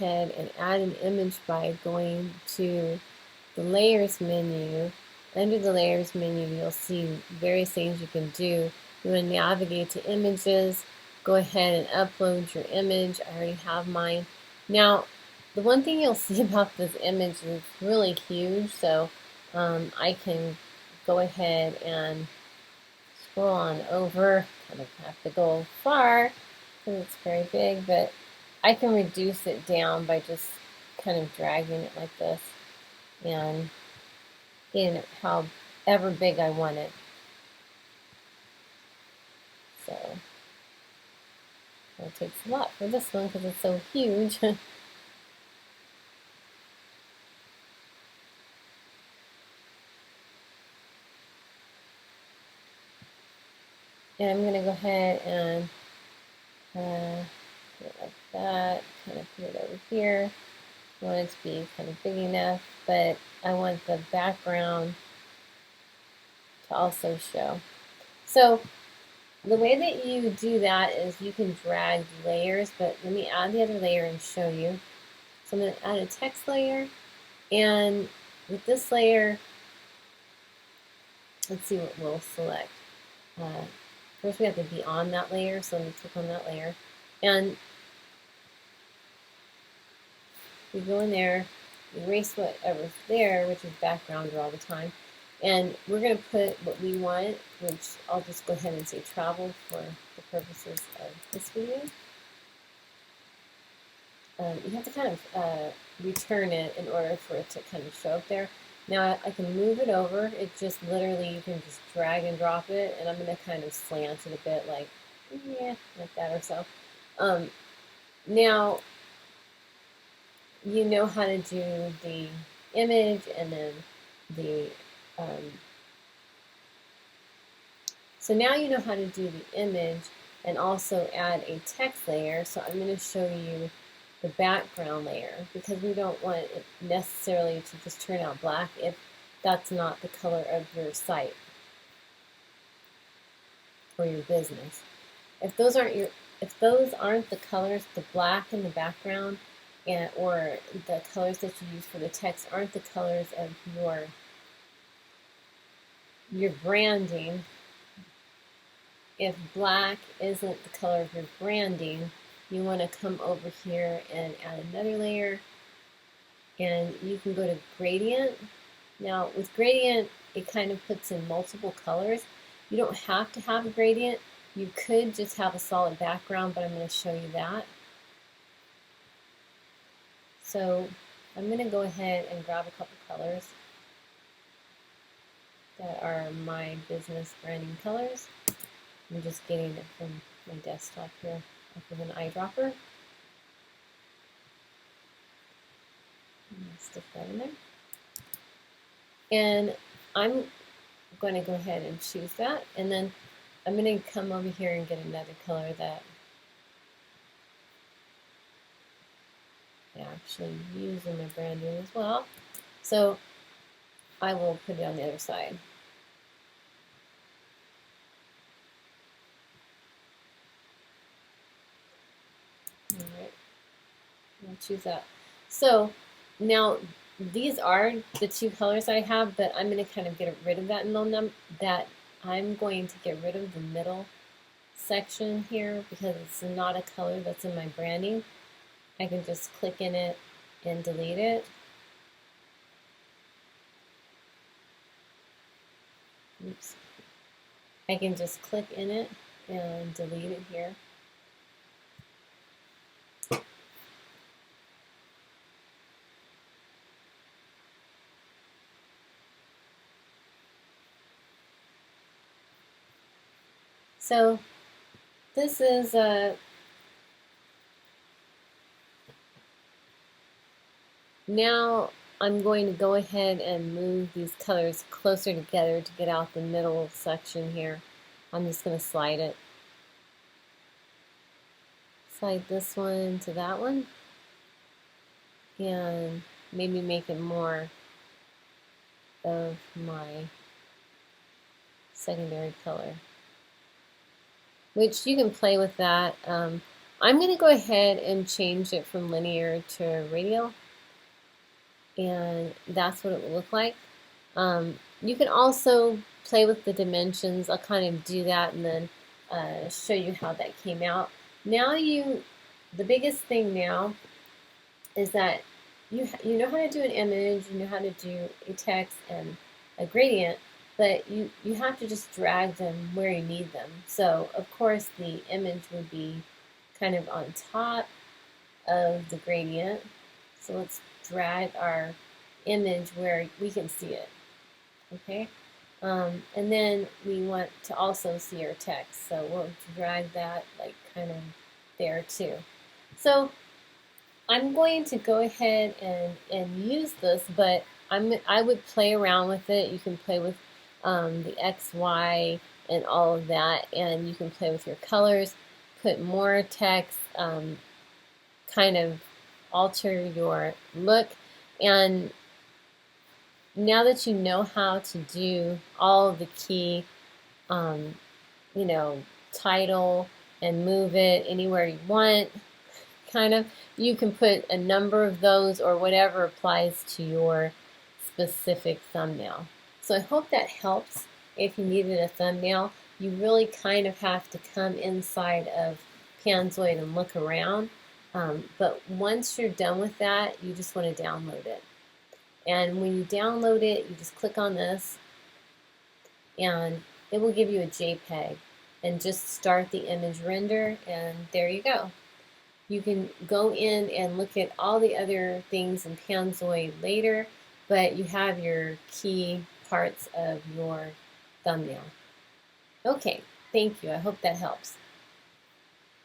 ahead and add an image by going to the layers menu. Under the layers menu, you'll see various things you can do. You want to navigate to images, go ahead and upload your image. I already have mine. Now, the one thing you'll see about this image is it's really huge, so I can go ahead and scroll on over. Kind of have to go far because it's very big, but I can reduce it down by just kind of dragging it like this and getting it however big I want it. So it takes a lot for this one because it's so huge. And I'm going to go ahead and put it like that, kind of put it over here. I want it to be kind of big enough, but I want the background to also show. So the way that you do that is you can drag layers, but let me add the other layer and show you. So I'm going to add a text layer, and with this layer, let's see what we'll select. First we have to be on that layer, so let me click on that layer. And we go in there, erase whatever's there, which is background all the time. And we're going to put what we want, which I'll just go ahead and say travel for the purposes of this video. You have to kind of return it in order for it to kind of show up there. Now I can move it over. It just literally, you can just drag and drop it, and I'm going to kind of slant it a bit like that or so. Now you know how to do the image and then the so now you know how to do the image and also add a text layer. So I'm going to show you the background layer because we don't want it necessarily to just turn out black if that's not the color of your site or your business. If those aren't the colors, the black in the background or the colors that you use for the text aren't the colors of your branding, if black isn't the color of your branding, you want to come over here and add another layer, and you can go to gradient. Now with gradient, it kind of puts in multiple colors. You don't have to have a gradient. You could just have a solid background, but I'm going to show you that. So I'm going to go ahead and grab a couple colors that are my business branding colors. I'm just getting it from my desktop here off of an eyedropper. Stick that in there. And I'm going to go ahead and choose that. And then I'm going to come over here and get another color that I actually use in my branding as well. So I will put it on the other side. All right, I'll choose that. So now these are the two colors I have, but I'm going to kind of get rid of that I'm going to get rid of the middle section here because it's not a color that's in my branding. I can just click in it and delete it. Oops. I can just click in it and delete it here. So this is now I'm going to go ahead and move these colors closer together to get out the middle section here. I'm just going to slide it. Slide this one to that one. And maybe make it more of my secondary color. Which you can play with that. I'm going to go ahead and change it from linear to radial, and that's what it will look like. You can also play with the dimensions. I'll kind of do that and then show you how that came out. Now the biggest thing now is that you know how to do an image, you know how to do a text and a gradient, but you have to just drag them where you need them. So of course the image would be kind of on top of the gradient. So let's drag our image where we can see it. Okay, and then we want to also see our text, so we'll drag that like kind of there too. So I'm going to go ahead and use this, but I would play around with it. You can play with the X, Y, and all of that, and you can play with your colors, put more text, kind of alter your look. And now that you know how to do all of the key, um, title and move it anywhere you want, kind of, you can put a number of those or whatever applies to your specific thumbnail. So I hope that helps. If you needed a thumbnail, you really kind of have to come inside of Panzoid and look around. But once you're done with that, you just want to download it. And when you download it, you just click on this and it will give you a JPEG, and just start the image render, and there you go. You can go in and look at all the other things in Panzoid later, but you have your key parts of your thumbnail. Okay, thank you. I hope that helps.